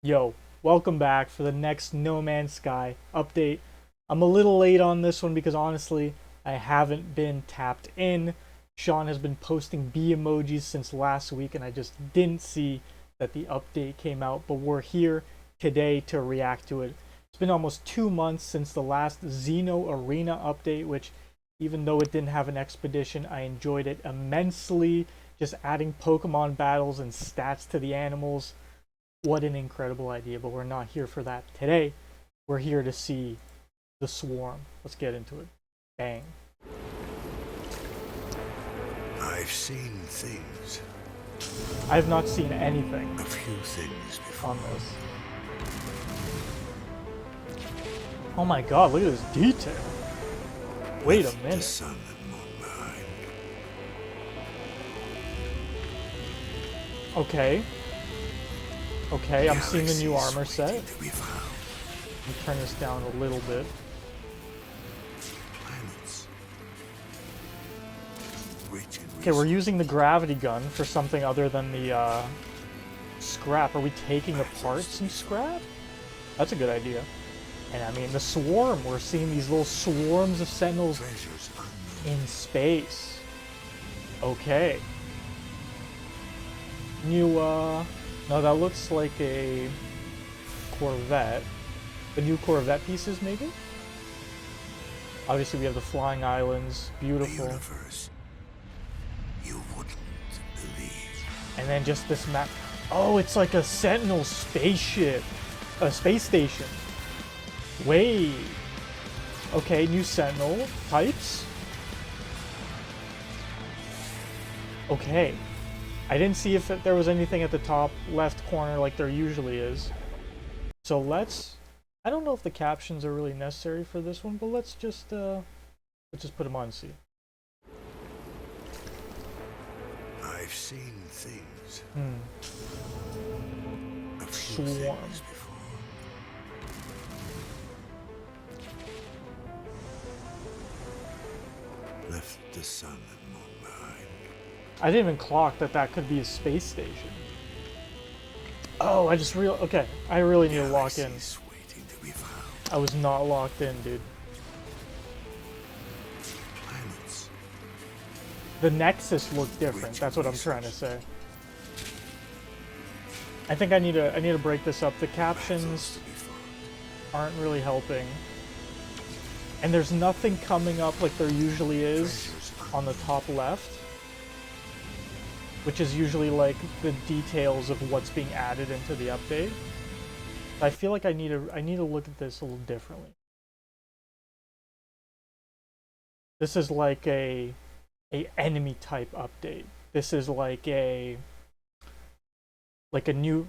Yo, welcome back for the next No Man's Sky update. I'm a little late on this one because honestly, I haven't been tapped in. Sean has been posting bee emojis since last week and I just didn't see that the update came out, but we're here today to react to it. It's been almost 2 months since the last Xeno Arena update, which even though it didn't have an expedition, I enjoyed it immensely. Just adding Pokemon battles and stats to the animals. What an incredible idea, but we're not here for that today. We're here to see the swarm. Let's get into it. Bang. I've seen things. I have not seen anything A few things before. on this. Oh my god, look at this detail. Wait a Left The minute. sun and moon behind. Okay. Okay, I'm seeing the new Galaxies armor set. waiting to be found. Let me turn this down a little bit. Planets. Rich in Okay, we're using the gravity gun for something other than the scrap. Are we taking apart some scrap? That's a good idea. And I mean, the swarm. We're seeing these little swarms of sentinels treasures unknown. in space. Okay. New, no, that looks like a Corvette. The new Corvette pieces, maybe? Obviously, we have the flying islands. The Beautiful. universe you wouldn't believe. And then just this map. Oh, it's like a Sentinel spaceship. A space station. Wait. Okay, new Sentinel types. Okay. I didn't see if there was anything at the top left corner like there usually is. So let's... I don't know if the captions are really necessary for this one, but let's just put them on and see. I've seen things. A few Swarm. things before. Left the sun and moon behind. I didn't even clock that that could be a space station. Oh, I just okay, I really need to lock in. Galaxies waiting to be found. I was not locked in, dude. Planets. The Nexus looked different. That's what I'm trying to say. I think I need to break this up. The captions Battles to be fought. aren't really helping. And there's nothing coming up like there usually is Treasures on the top left, which is usually like the details of what's being added into the update. I feel like I need to look at this a little differently. This is like a enemy type update. This is like a new,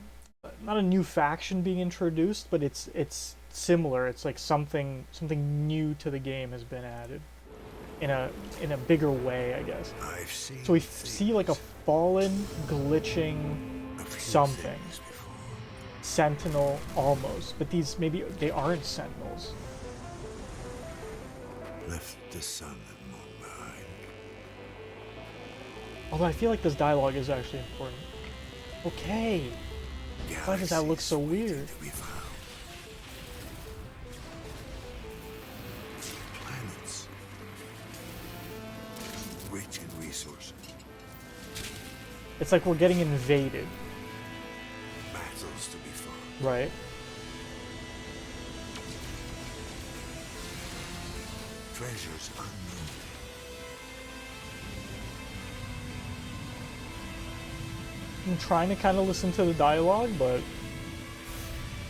not a new faction being introduced, but it's similar. It's like something new to the game has been added in a bigger way, I guess. I've seen So we things. see like a fallen, glitching A few something. things before. Sentinel almost, but these maybe they aren't sentinels. Left the sun and moon behind. Although I feel like this dialogue is actually important. Okay. Why does that look so Galaxies waiting weird? to be found. Planets. Rich in resources. It's like we're getting invaded, Battles to be fought. right? Treasures unknown. I'm trying to kind of listen to the dialogue, but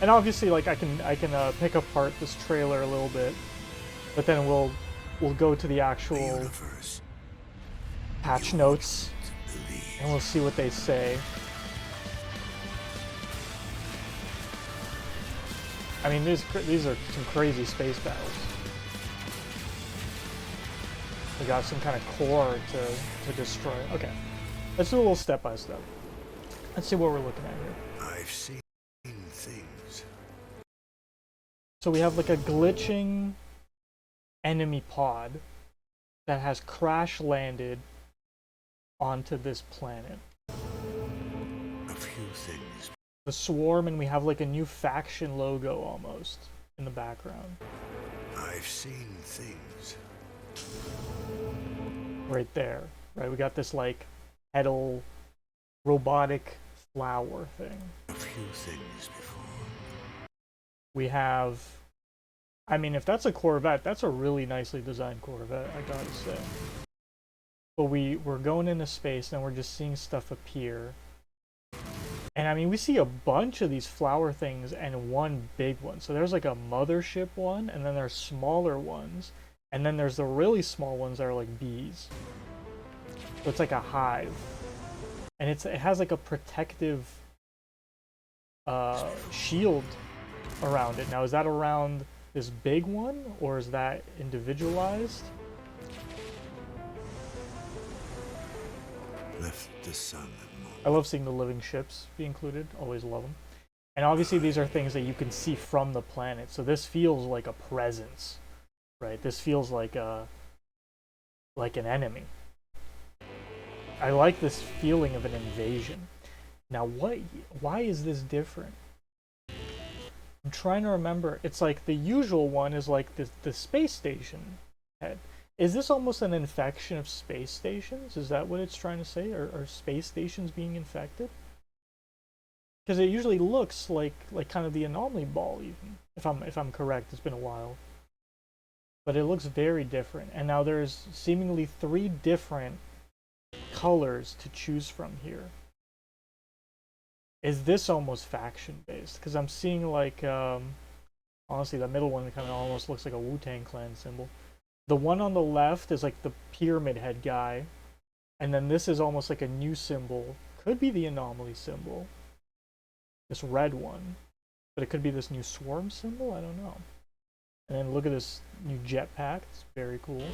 and obviously like I can pick apart this trailer a little bit, but then we'll go to the The actual universe patch notes to believe. and we'll see what they say. I mean, these are some crazy space battles. We got some kind of core to destroy. Okay, let's do a little step by step. Let's see what we're looking at here. I've seen things. So we have like a glitching enemy pod that has crash landed onto this planet. A few things the swarm, and we have like a new faction logo almost in the background. I've seen things. Right there, right? We got this like petal robotic flower thing. A few things before. We have, I mean, if that's a Corvette, that's a really nicely designed Corvette, I gotta say. But we're going into space and we're just seeing stuff appear. And I mean, we see a bunch of these flower things and one big one. So there's like a mothership one, and then there's smaller ones, and then there's the really small ones that are like bees. So it's like a hive, and it has like a protective shield around it. Now, is that around this big one, or is that individualized? Left the sun and moon. I love seeing the living ships be included. Always love them. And obviously these are things that you can see from the planet. So this feels like a presence, right? This feels like an enemy. I like this feeling of an invasion. Now why is this different? I'm trying to remember. It's like the usual one is like the space station head. Is this almost an infection of space stations? Is that what it's trying to say? Are space stations being infected? Because it usually looks like kind of the anomaly ball, even if I'm correct. It's been a while, but it looks very different. And now there's seemingly 3 different colors to choose from here. Is this almost faction based? Because I'm seeing like honestly, the middle one kind of almost looks like a Wu-Tang Clan symbol. The one on the left is like the pyramid head guy, and then this is almost like a new symbol. Could be the anomaly symbol. This red one, but it could be this new swarm symbol. I don't know. And then look at this new jetpack. It's very cool.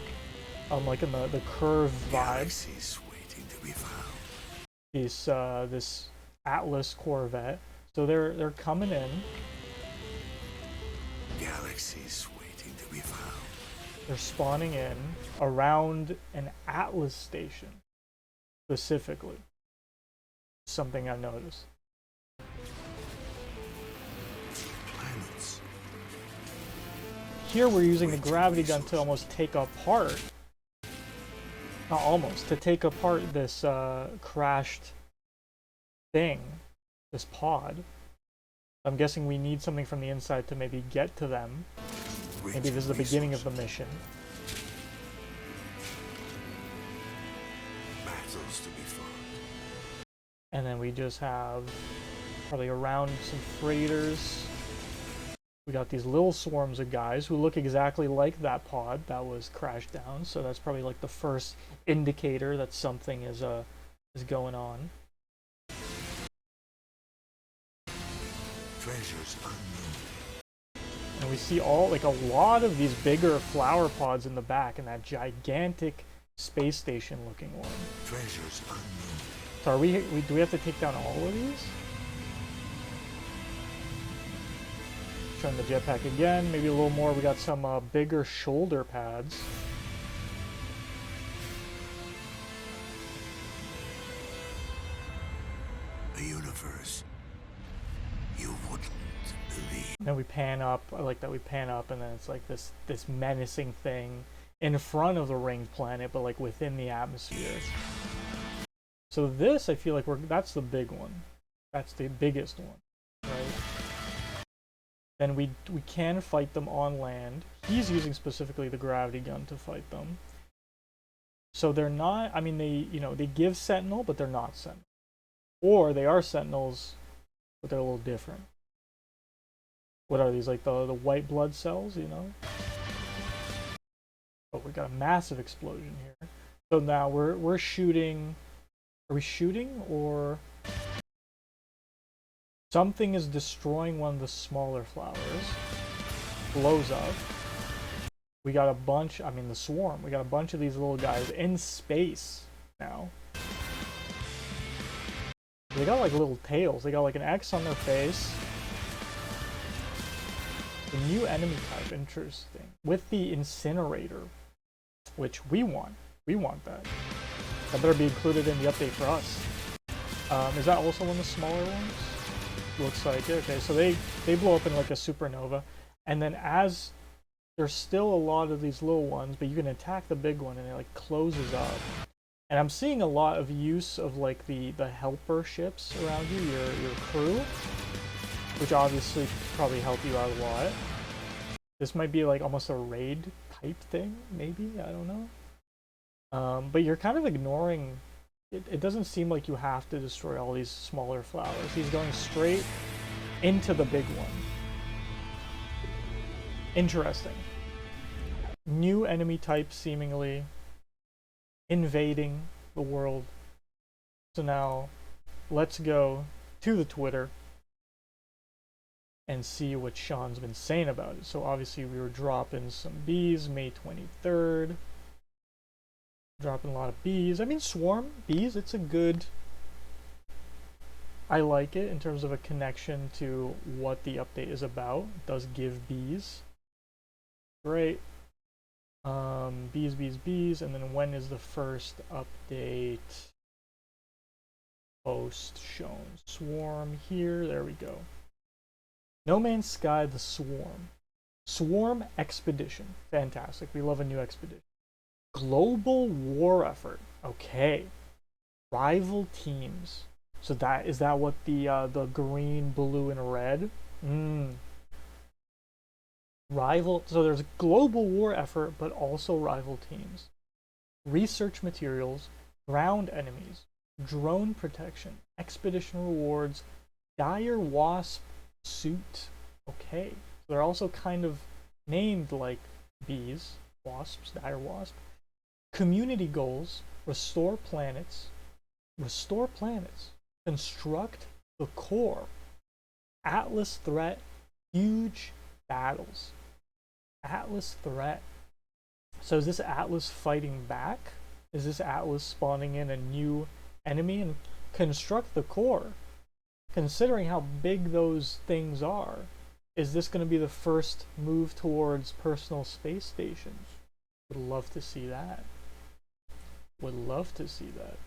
Like in the curved vibe. Galaxies waiting to be found. This Atlas Corvette. So they're coming in. Galaxies waiting to be found. They're spawning in around an Atlas station, specifically. Something I noticed. Planets. Here we're using the gravity gun to almost take apart, not almost, to take apart this crashed thing, this pod. I'm guessing we need something from the inside to maybe get to them. Maybe this is the beginning of the mission. Battles to be fought. And then we just have probably around some freighters. We got these little swarms of guys who look exactly like that pod that was crashed down. So that's probably like the first indicator that something is going on. Treasures unknown. And we see like a lot of these bigger flower pods in the back and that gigantic space station looking one. Treasures unknown. So do we have to take down all of these? Showing the jetpack again, maybe a little more. We got some bigger shoulder pads. A universe you wouldn't believe. And then we pan up. I like that we pan up, and then it's like this menacing thing in front of the ringed planet, but like within the atmosphere. So this, I feel like that's the big one. That's the biggest one, right? Then we can fight them on land. He's using specifically the gravity gun to fight them. So they're not, I mean, they give Sentinel, but they're not Sentinel. Or they are Sentinels, but they're a little different. What are these, like the white blood cells, you know? Oh, we got a massive explosion here. So now we're shooting. Are we shooting, or something is destroying one of the smaller flowers? Blows up. We got a bunch, I mean the swarm, we got a bunch of these little guys in space now. They got like little tails. They got like an X on their face. The new enemy type, interesting. With the incinerator, which we want. We want that. That better be included in the update for us. Is that also one of the smaller ones? looks like it. Okay, so they blow up in like a supernova, and then as there's still a lot of these little ones, but you can attack the big one and it like closes up. And I'm seeing a lot of use of like the helper ships around you, your crew, which obviously probably help you out a lot. This might be like almost a raid type thing, maybe, I don't know. But you're kind of ignoring it doesn't seem like you have to destroy all these smaller flowers. He's going straight into the big one. Interesting. New enemy type seemingly invading the world. So now let's go to the Twitter and see what Sean's been saying about it. So obviously we were dropping some bees May 23rd. Dropping a lot of bees. I mean, swarm bees, it's a good... I like it in terms of a connection to what the update is about. It does give bees. Great. Bees, bees, bees. And then when is the first update post shown? Swarm here. There we go. No Man's Sky, the Swarm. Swarm Expedition. Fantastic. We love a new expedition. Global war effort. Okay. Rival teams. So that is that what the green, blue, and red? Rival. So there's a global war effort, but also rival teams. Research materials, ground enemies, drone protection, expedition rewards, dire wasp suit. Okay. So they're also kind of named like bees, wasps, dire wasp. Community goals, restore planets, construct the core, Atlas threat, huge battles. Atlas threat. So is this Atlas fighting back? Is this Atlas spawning in a new enemy? And construct the core. Considering how big those things are, is this going to be the first move towards personal space stations? Would love to see that. Would love to see that.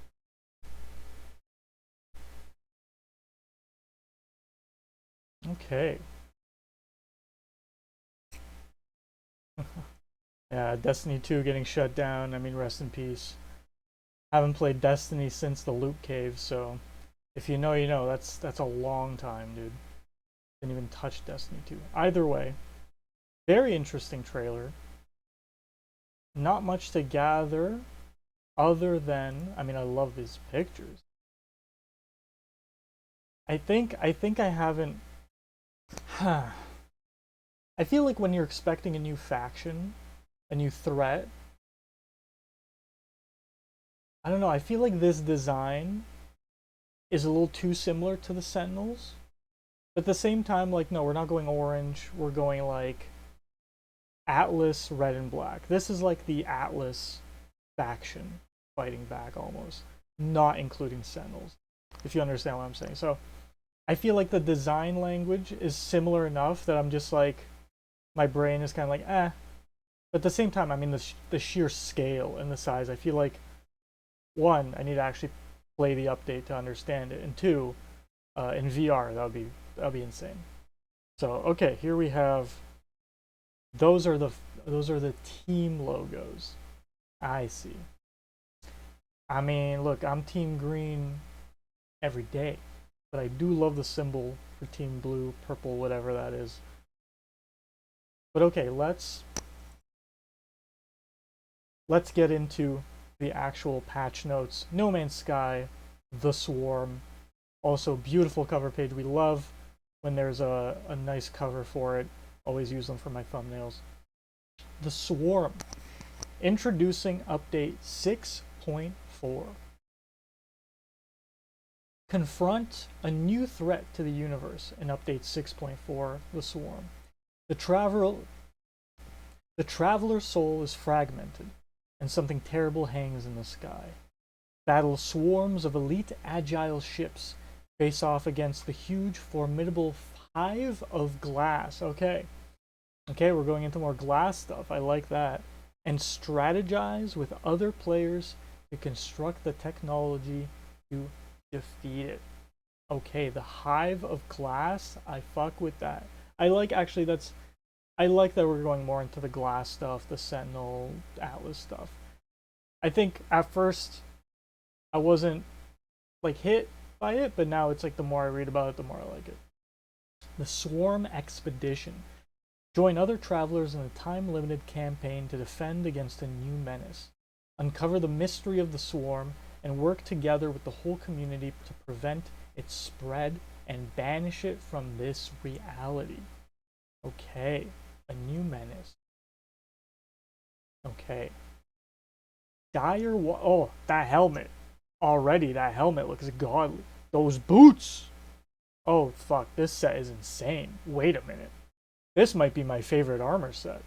Okay. Yeah, Destiny 2 getting shut down. I mean, rest in peace. Haven't played Destiny since the Loot Cave, so if you know, you know. That's a long time, dude. Didn't even touch Destiny 2. Either way, very interesting trailer. Not much to gather other than, I mean, I love these pictures. I think I haven't I feel like when you're expecting a new faction, a new threat, I don't know, I feel like this design is a little too similar to the Sentinels. But at the same time, like, no, we're not going orange, we're going like Atlas, red and black. This is like the Atlas faction fighting back almost, not including Sentinels, if you understand what I'm saying. So I feel like the design language is similar enough that I'm just like, my brain is kind of like, eh. But at the same time, I mean, the sheer scale and the size, I feel like, one, I need to actually play the update to understand it, and two, in VR, that would be insane. So okay, here we have. Those are the team logos. I see. I mean, look, I'm Team Green every day, but I do love the symbol for Team Blue, purple, whatever that is. But okay, let's get into the actual patch notes. No Man's Sky, the Swarm. Also, beautiful cover page. We love when there's a nice cover for it. Always use them for my thumbnails. The Swarm. Introducing update 6.4. Confront a new threat to the universe in update 6.4, the Swarm. The traveler's soul is fragmented, and something terrible hangs in the sky. Battle swarms of elite agile ships face off against the huge, formidable Hive of Glass. Okay, we're going into more glass stuff. I like that. And strategize with other players to construct the technology to defeat it. Okay, the Hive of Glass. I fuck with that. I like actually that's I like that we're going more into the glass stuff, the Sentinel Atlas stuff. I think at first I wasn't like hit by it, but now it's like the more I read about it, the more I like it. The Swarm Expedition. Join other travelers in a time-limited campaign to defend against a new menace. Uncover the mystery of the swarm and work together with the whole community to prevent its spread and banish it from this reality. Okay, a new menace. Okay. Oh, that helmet. Already, that helmet looks godly. Those boots! Oh, fuck, this set is insane. Wait a minute. This might be my favorite armor set.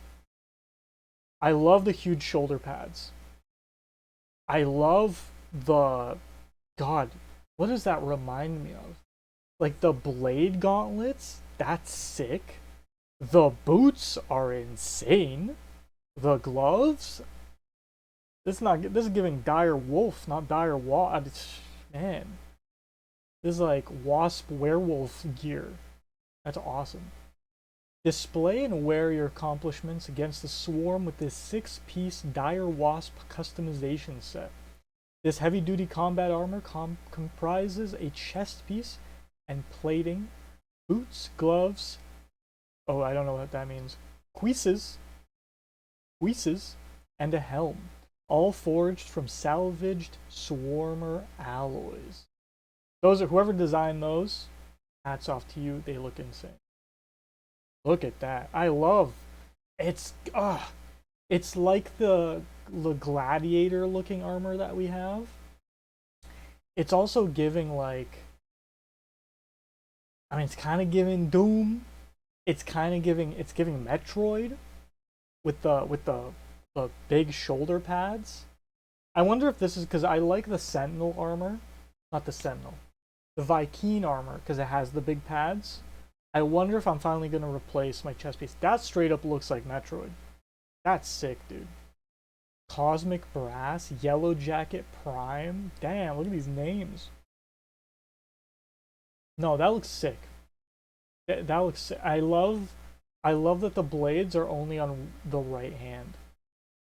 I love the huge shoulder pads. I love the... God, what does that remind me of? Like the blade gauntlets? That's sick. The boots are insane. The gloves? This is giving dire wolf, not dire man. This is like wasp werewolf gear. That's awesome. Display and wear your accomplishments against the swarm with this 6-piece dire wasp customization set. This heavy-duty combat armor comprises a chest piece and plating, boots, gloves. Oh, I don't know what that means. Cuisses, and a helm, all forged from salvaged swarmer alloys. Whoever designed those, hats off to you. They look insane. Look at that. I love it's it's like the gladiator looking armor that we have. It's also giving like it's kind of giving Doom. It's giving Metroid with the big shoulder pads. I wonder if this is because I like the Sentinel armor, not the Sentinel, the Vy'keen armor because it has the big pads. I wonder if I'm finally going to replace my chest piece. That straight up looks like Metroid. That's sick, dude. Cosmic Brass, Yellow Jacket Prime. Damn, look at these names. No, that looks sick. That looks sick. I love that the blades are only on the right hand.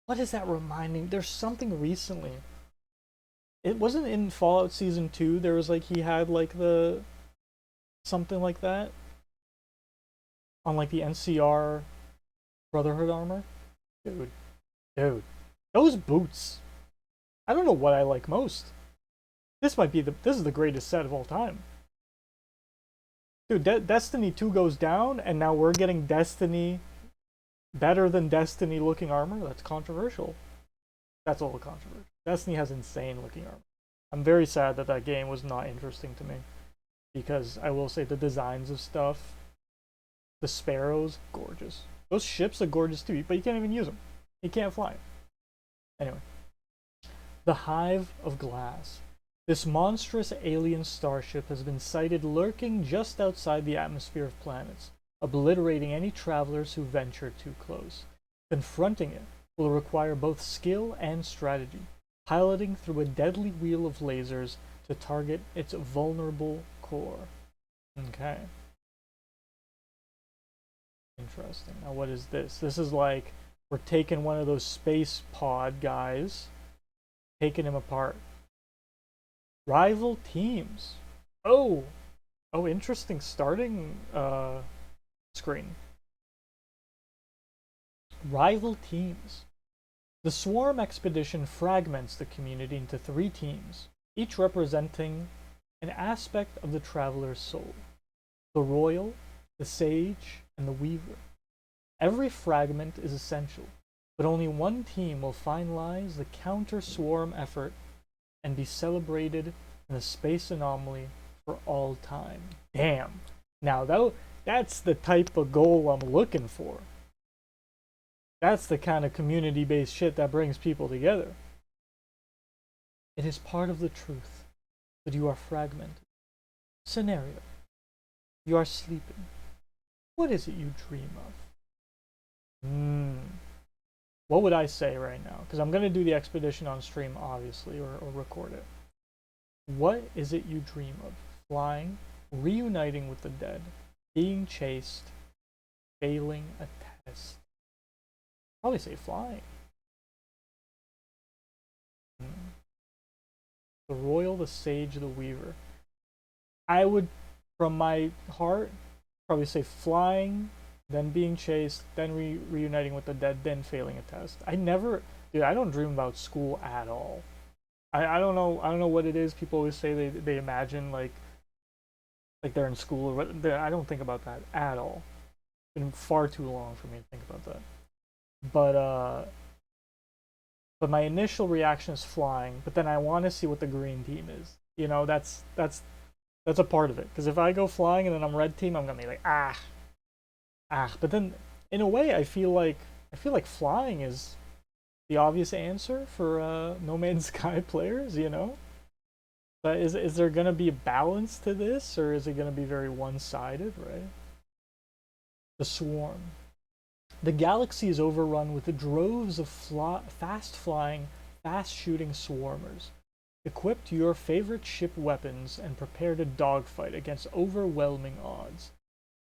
What is that reminding? There's something recently. It wasn't in Fallout Season 2. There was like, he had like the... something like that. On like the NCR Brotherhood armor. Dude. Those boots. I don't know what I like most. This is the greatest set of all time. Dude, Destiny 2 goes down, and now we're getting Destiny better than Destiny looking armor. That's controversial. That's all controversial. Destiny has insane looking armor. I'm very sad that that game was not interesting to me. Because I will say the designs of stuff, the sparrows, gorgeous. Those ships are gorgeous too, but you can't even use them. You can't fly. Anyway. The Hive of Glass. This monstrous alien starship has been sighted lurking just outside the atmosphere of planets, obliterating any travelers who venture too close. Confronting it will require both skill and strategy, piloting through a deadly wheel of lasers to target its vulnerable core. Okay. Interesting. Now what is this? This is like we're taking one of those space pod guys, taking him apart. Rival teams. Oh, interesting starting screen. Rival teams. The Swarm expedition fragments the community into 3 teams, each representing an aspect of the traveler's soul. The Royal, the Sage, and the Weaver. Every fragment is essential, but only one team will finalize the counter-swarm effort and be celebrated in the space anomaly for all time. Damn. Now that's the type of goal I'm looking for. That's the kind of community-based shit that brings people together. It is part of the truth that you are fragmented. Scenario. You are sleeping. What is it you dream of? What would I say right now? Because I'm going to do the expedition on stream, obviously, or record it. What is it you dream of? flying, reuniting with the dead, being chased, failing a test. Probably say flying. The royal, the sage, the weaver. I would, from my heart, probably say flying, then being chased, then reuniting with the dead, then failing a test. I never, dude, I don't dream about school at all. I don't know, I don't know what it is. People always say they imagine like they're in school or what. I don't think about that at all. It's been far too long for me to think about that. But my initial reaction is flying. But then I want to see what the green team is. You know, that's a part of it. Because if I go flying and then I'm red team, I'm gonna be like ah. But then in a way, I feel like flying is the obvious answer for No Man's Sky players. You know. But is there gonna be a balance to this, or is it gonna be very one-sided, right? The swarm. The galaxy is overrun with droves of fast-flying, fast-shooting swarmers. Equip your favorite ship weapons and prepare to dogfight against overwhelming odds.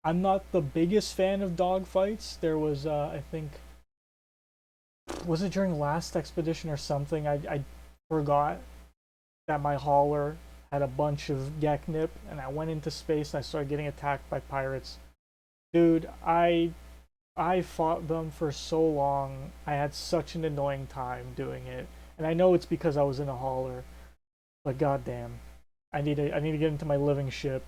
I'm not the biggest fan of dogfights. There was, I think, was it during last expedition or something? I forgot that my hauler had a bunch of Geknip, and I went into space and I started getting attacked by pirates. Dude, I fought them for so long. I had such an annoying time doing it, and I know it's because I was in a hauler. But goddamn, I need to get into my living ship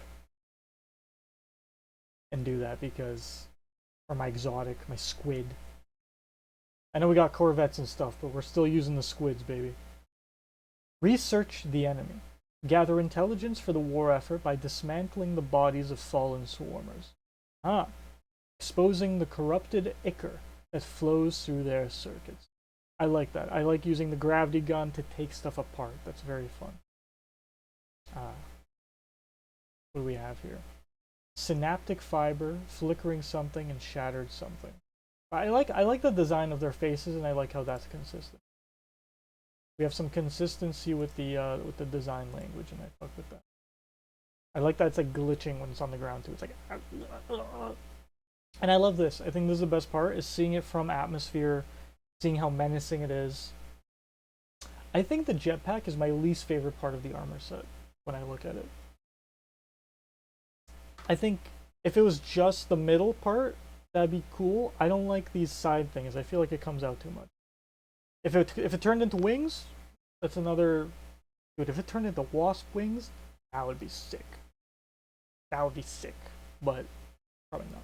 and do that because, or my exotic, my squid. I know we got corvettes and stuff, but we're still using the squids, baby. Research the enemy. Gather intelligence for the war effort by dismantling the bodies of fallen swarmers. Exposing the corrupted ichor that flows through their circuits. I like that. I like using the gravity gun to take stuff apart. That's very fun. What do we have here? Synaptic fiber, flickering something, and shattered something. I like the design of their faces, and I like how that's consistent. We have some consistency with the design language, and I fuck with that. I like that it's like glitching when it's on the ground too. It's like, and I love this. I think this is the best part, is seeing it from atmosphere, seeing how menacing it is. I think the jetpack is my least favorite part of the armor set when I look at it. I think if it was just the middle part, that'd be cool. I don't like these side things. I feel like it comes out too much. If it turned into wings, that's another. Dude, if it turned into wasp wings, that would be sick. That would be sick, but probably not.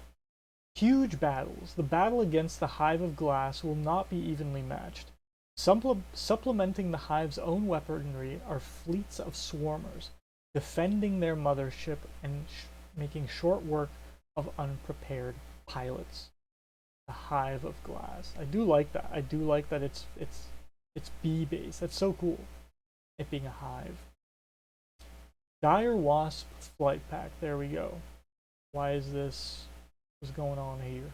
Huge battles. The battle against the Hive of Glass will not be evenly matched. Supplementing the Hive's own weaponry are fleets of swarmers, defending their mothership and making short work of unprepared pilots. The Hive of Glass. I do like that. I do like that it's bee-based. That's so cool. It being a hive. Dire Wasp Flight Pack. There we go. Why is this? What's going on here?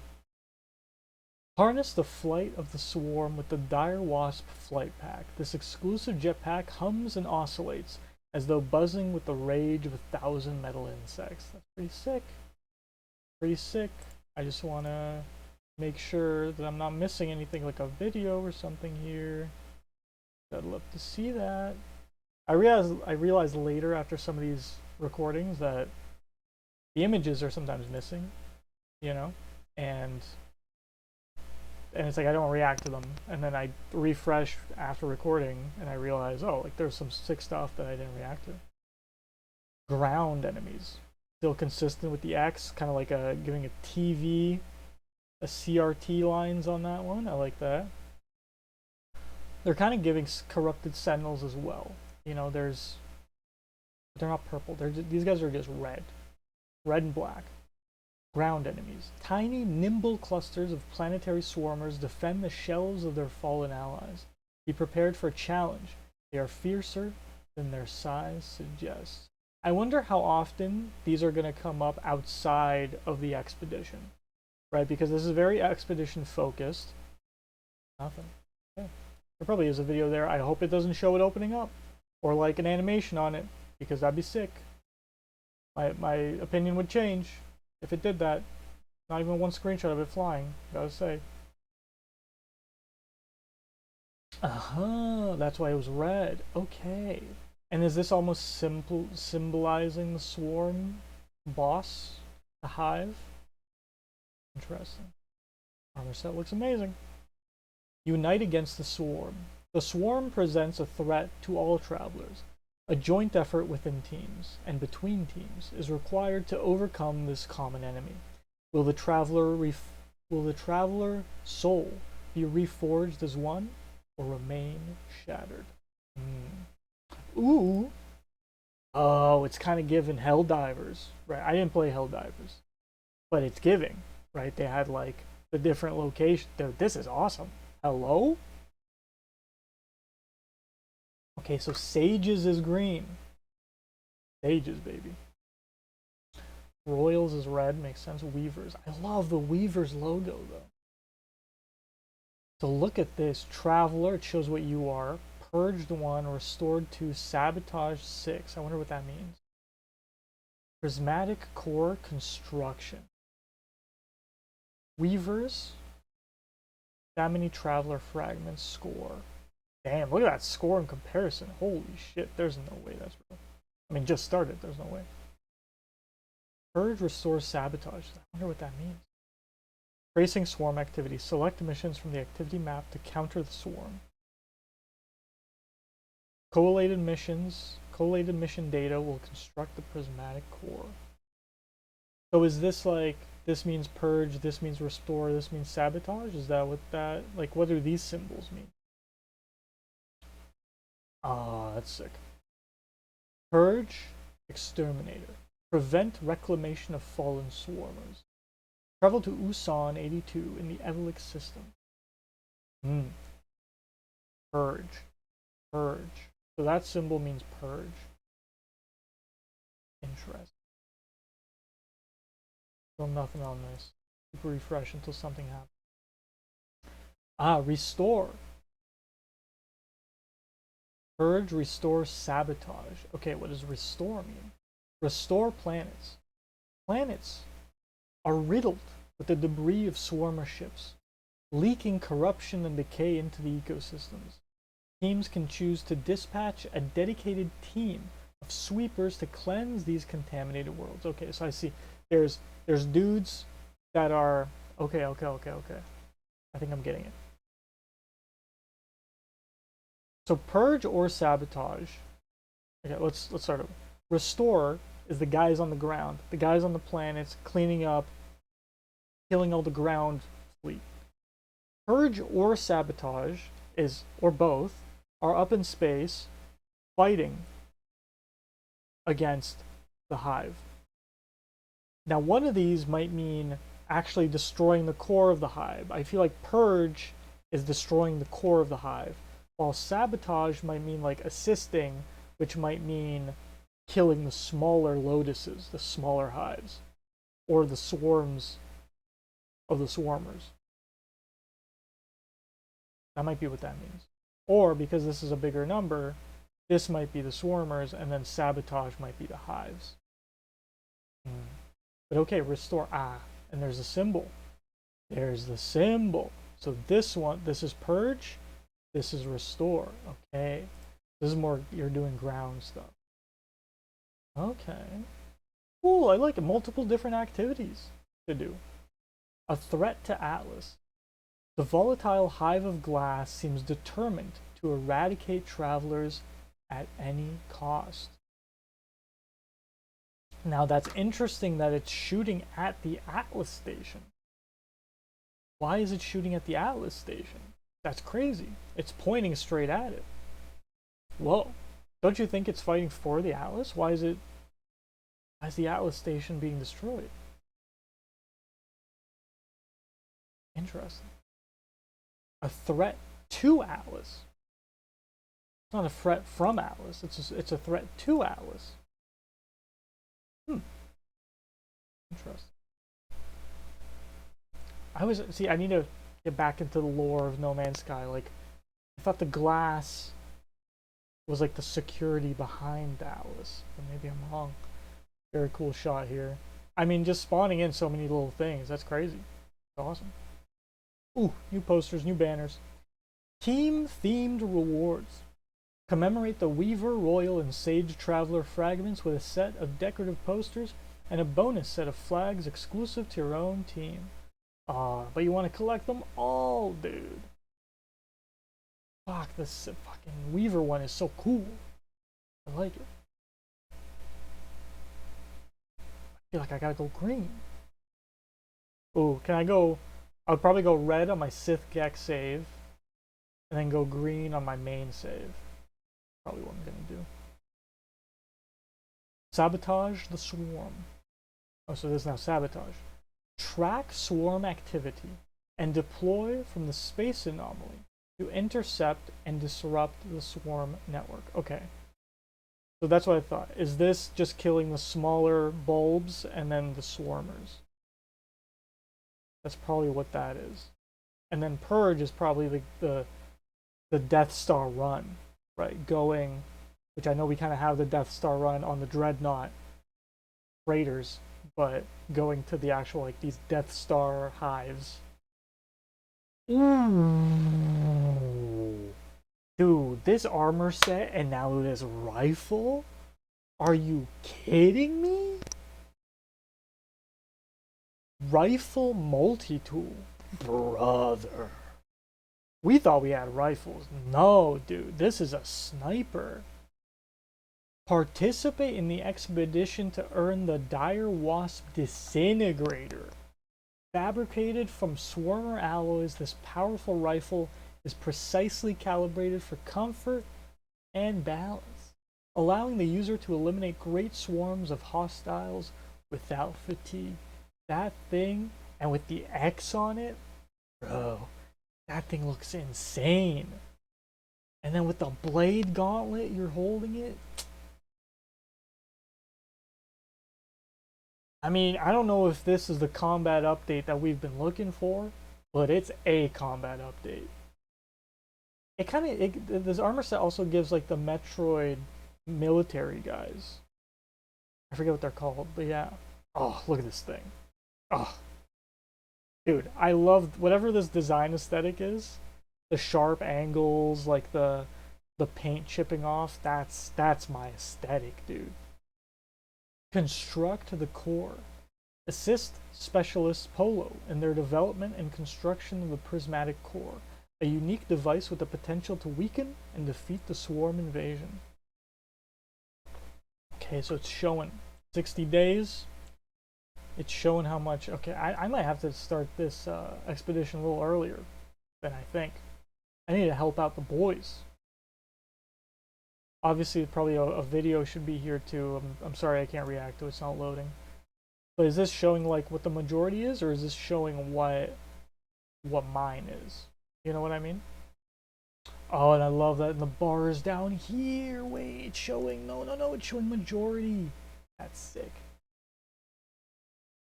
Harness the flight of the swarm with the Dire Wasp Flight Pack. This exclusive jetpack hums and oscillates as though buzzing with the rage of 1,000 metal insects. That's pretty sick. Pretty sick. I just want to make sure that I'm not missing anything, like a video or something here. I'd love to see that. I realized later after some of these recordings that the images are sometimes missing, you know, and it's like I don't react to them, and then I refresh after recording and I realize, oh, like there's some sick stuff that I didn't react to. Ground enemies, still consistent with the X, kind of like giving a TV, a CRT lines on that one. I like that. They're kind of giving corrupted sentinels as well. You know, they're not purple. These guys are just red and black. Ground enemies. Tiny, nimble clusters of planetary swarmers defend the shells of their fallen allies. Be prepared for a challenge. They are fiercer than their size suggests. I wonder how often these are going to come up outside of the expedition, right? Because this is very expedition focused. Nothing. Okay. There probably is a video there. I hope it doesn't show it opening up, or like an animation on it, because that'd be sick. My opinion would change if it did that. Not even one screenshot of it flying, gotta say. That's why it was red. Okay. And is this almost symbolizing the swarm boss, the hive? Interesting. Armor set looks amazing. Unite against the swarm. The swarm presents a threat to all travelers. A joint effort within teams and between teams is required to overcome this common enemy. Will the traveler soul be reforged as one or remain shattered? Ooh. Oh, it's kind of giving Helldivers, right? I didn't play Helldivers, but it's giving, right? They had like the different locations. Dude, this is awesome. Hello? Okay, so Sages is green. Sages, baby. Royals is red, makes sense. Weavers. I love the Weavers logo, though. So look at this. Traveler, it shows what you are. Purged 1, restored 2, sabotage 6. I wonder what that means. Prismatic core construction. Weavers. That many traveler fragments score. Damn, look at that score in comparison. Holy shit, there's no way that's real. I mean, just started, there's no way. Purge, restore, sabotage. I wonder what that means. Tracing swarm activity. Select missions from the activity map to counter the swarm. Collated mission data will construct the prismatic core. So is this like, this means purge, this means restore, this means sabotage? Is that what that, like, what do these symbols mean? Ah, that's sick. Purge, exterminator. Prevent reclamation of fallen swarmers. Travel to Usan 82 in the Evelix system. Purge. Purge. So that symbol means purge. Interesting. Still nothing on this. Super refresh until something happens. Ah, restore. Purge, restore, sabotage. Okay, what does restore mean? Restore planets. Planets are riddled with the debris of swarmer ships, leaking corruption and decay into the ecosystems. Teams can choose to dispatch a dedicated team of sweepers to cleanse these contaminated worlds. Okay, so I see there's dudes that are okay. I think I'm getting it. So purge or sabotage. Okay, let's start over. Restore is the guys on the ground, the guys on the planets cleaning up, killing all the ground fleet. Purge or sabotage is, or both, are up in space fighting against the hive. Now, one of these might mean actually destroying the core of the hive. I feel like purge is destroying the core of the hive, while sabotage might mean like assisting, which might mean killing the smaller lotuses, the smaller hives, or the swarms of the swarmers. That might be what that means. Or, because this is a bigger number, this might be the swarmers, and then sabotage might be the hives. But okay, restore. Ah, and there's a symbol. There's the symbol. So this one, this is purge, this is restore. Okay. This is more, you're doing ground stuff. Okay. Cool, I like it. Multiple different activities to do. A threat to Atlas. The volatile Hive of Glass seems determined to eradicate travelers at any cost. Now that's interesting that it's shooting at the Atlas station. Why is it shooting at the Atlas station? That's crazy. It's pointing straight at it. Whoa. Don't you think it's fighting for the Atlas? Why is the Atlas station being destroyed? Interesting. A threat to Atlas. It's not a threat from Atlas. It's a threat to Atlas. Interesting. I need to get back into the lore of No Man's Sky. Like, I thought the glass was like the security behind Atlas, but maybe I'm wrong. Very cool shot here. I mean, just spawning in so many little things. That's crazy. Awesome. Ooh, new posters, new banners. Team-themed rewards. Commemorate the Weaver, Royal, and Sage Traveler fragments with a set of decorative posters and a bonus set of flags exclusive to your own team. But you want to collect them all, dude. Fuck, this fucking Weaver one is so cool. I like it. I feel like I gotta go green. Ooh, can I go? I'll probably go red on my Sith Gek save, and then go green on my main save. Probably what I'm gonna do. Sabotage the swarm. Oh, so this is now sabotage. Track swarm activity and deploy from the space anomaly to intercept and disrupt the swarm network. Okay. So that's what I thought. Is this just killing the smaller bulbs and then the swarmers? That's probably what that is. And then Purge is probably the Death Star run, right? Going, which I know we kind of have the Death Star run on the Dreadnought Raiders, but going to the actual, like, these Death Star hives. Ooh. Dude, this armor set and now this rifle? Are you kidding me? Rifle multi-tool. Brother. We thought we had rifles. No, dude, this is a sniper. Participate in the expedition to earn the Dire Wasp Disintegrator. Fabricated from Swarmer alloys, this powerful rifle is precisely calibrated for comfort and balance, allowing the user to eliminate great swarms of hostiles without fatigue. That thing, and with the X on it, bro, that thing looks insane. And then with the blade gauntlet, you're holding it. I mean, I don't know if this is the combat update that we've been looking for, but it's a combat update. It kind of, this armor set also gives like the Metroid military guys. I forget what they're called, but yeah. Oh, look at this thing. Oh, dude, I love whatever this design aesthetic is. The sharp angles, like the paint chipping off. That's my aesthetic, dude. Construct the core. Assist Specialist Polo in their development and construction of the prismatic core, a unique device with the potential to weaken and defeat the swarm invasion. Okay, so it's showing 60 days. It's showing how much. Okay, I might have to start this expedition a little earlier than I think. I need to help out the boys. Obviously, probably a video should be here too. I'm sorry I can't react to it. It's not loading. But is this showing like what the majority is, or is this showing what mine is? You know what I mean? Oh, and I love that. And the bar is down here. Wait, it's showing. No, it's showing majority. That's sick.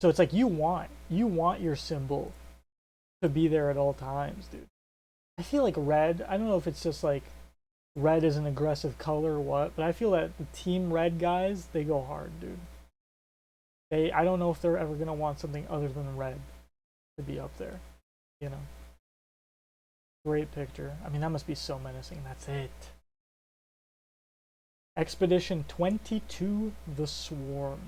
So it's like you want your symbol to be there at all times, dude. I feel like red. I don't know if it's just like red is an aggressive color or what, but I feel that the Team Red guys, they go hard, dude. I don't know if they're ever gonna want something other than red to be up there, you know. Great picture. I mean, that must be so menacing. That's it. Expedition 22, The Swarm.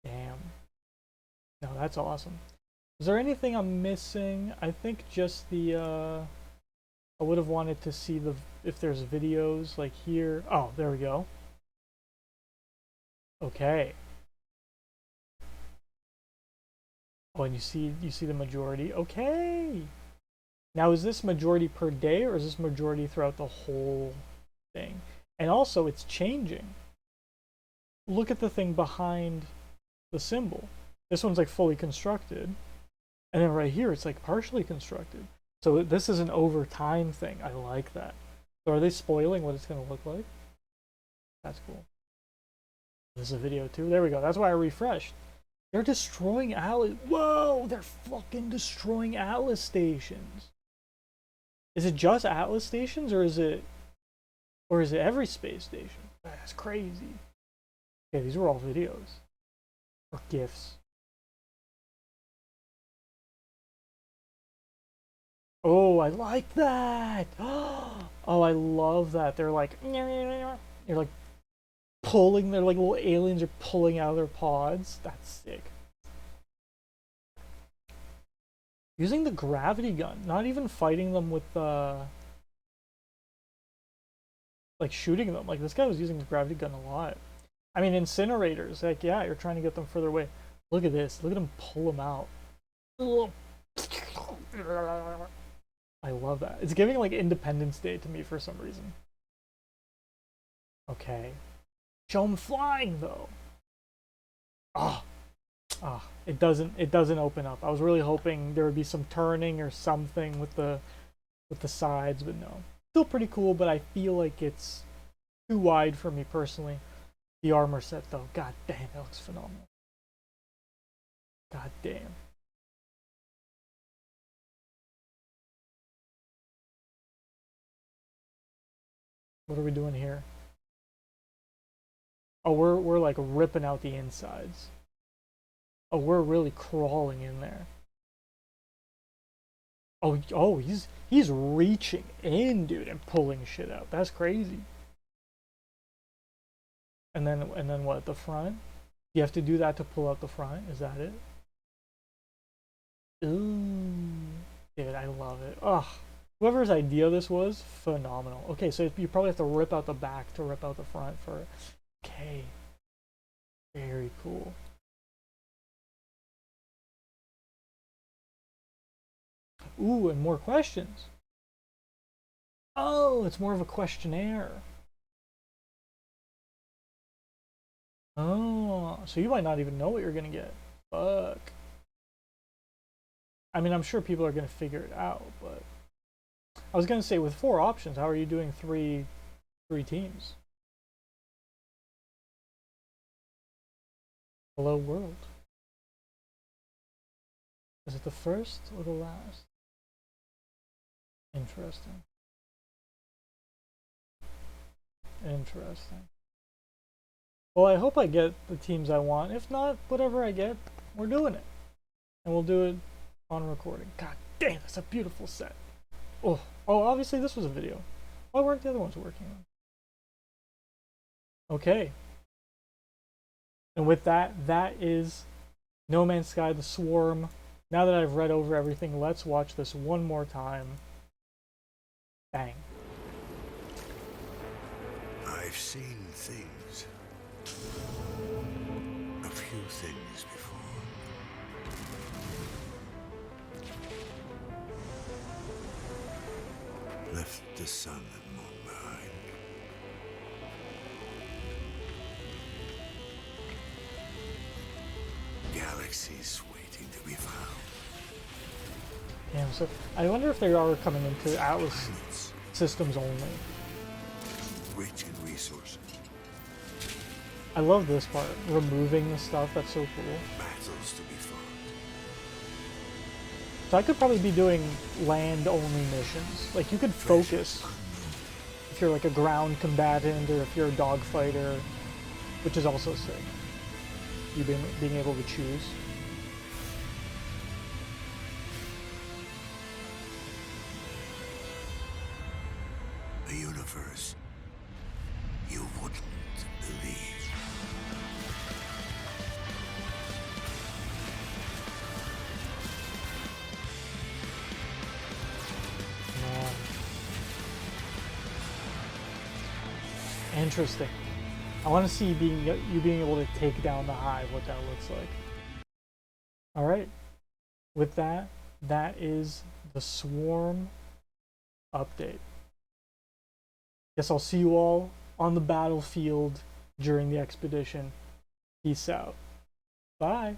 Damn. No, that's awesome. Is there anything I'm missing? I think just the, I would have wanted to see if there's videos like here. Oh, there we go. Okay. Oh, and you see the majority. Okay. Now, is this majority per day, or is this majority throughout the whole thing? And also, it's changing. Look at the thing behind the symbol. This one's like fully constructed, and then right here it's like partially constructed. So this is an over time thing. I like that. So are they spoiling what it's going to look like? That's cool. This is a video too. There we go. That's why I refreshed. They're destroying Atlas. Whoa! They're fucking destroying Atlas stations. Is it just Atlas stations, or is it every space station? That's crazy. Okay, these were all videos or GIFs. Oh, I like that. Oh, I love that. They're like, you're like pulling. They're like little aliens are pulling out of their pods. That's sick. Using the gravity gun, not even fighting them with the like shooting them. Like this guy was using the gravity gun a lot. I mean, incinerators. Like, yeah, you're trying to get them further away. Look at this. Look at him pull them out. I love that. It's giving like Independence Day to me for some reason. Okay. Show him flying though. Ah, it doesn't open up. I was really hoping there would be some turning or something with the sides, but no. Still pretty cool, but I feel like it's too wide for me personally. The armor set though, god damn, it looks phenomenal. God damn. What are we doing here? Oh, we're like ripping out the insides. Oh, we're really crawling in there. Oh, he's reaching in, dude, and pulling shit out. That's crazy. And then what? The front? You have to do that to pull out the front. Is that it? Ooh, dude, I love it. Ugh. Whoever's idea this was, phenomenal. Okay, so you probably have to rip out the back to rip out the front for it. Okay. Very cool. Ooh, and more questions. Oh, it's more of a questionnaire. Oh, so you might not even know what you're gonna get. Fuck. I mean, I'm sure people are gonna figure it out, but I was gonna say with 4 options, how are you doing three teams? Hello world. Is it the first or the last? Interesting. Interesting. Well, I hope I get the teams I want. If not, whatever I get, we're doing it. And we'll do it on recording. God damn, that's a beautiful set. Oh, obviously this was a video. Why weren't the other ones working on? Okay. And with that, that is No Man's Sky, The Swarm. Now that I've read over everything, let's watch this one more time. Bang. I've seen things. A few things before. Left the sun and moon behind. Galaxies waiting to be found. Damn, so I wonder if they are coming into Atlas Planets systems only. rich in resources. I love this part, removing the stuff. That's so cool. Battles to be fought. So I could probably be doing land-only missions. Like, you could focus if you're like a ground combatant or if you're a dogfighter, which is also sick. You being able to choose. A universe you wouldn't believe. Man. Interesting. I want to see you being able to take down the Hive, what that looks like. All right. With that, that is the Swarm update. Guess I'll see you all on the battlefield during the expedition. Peace out. Bye.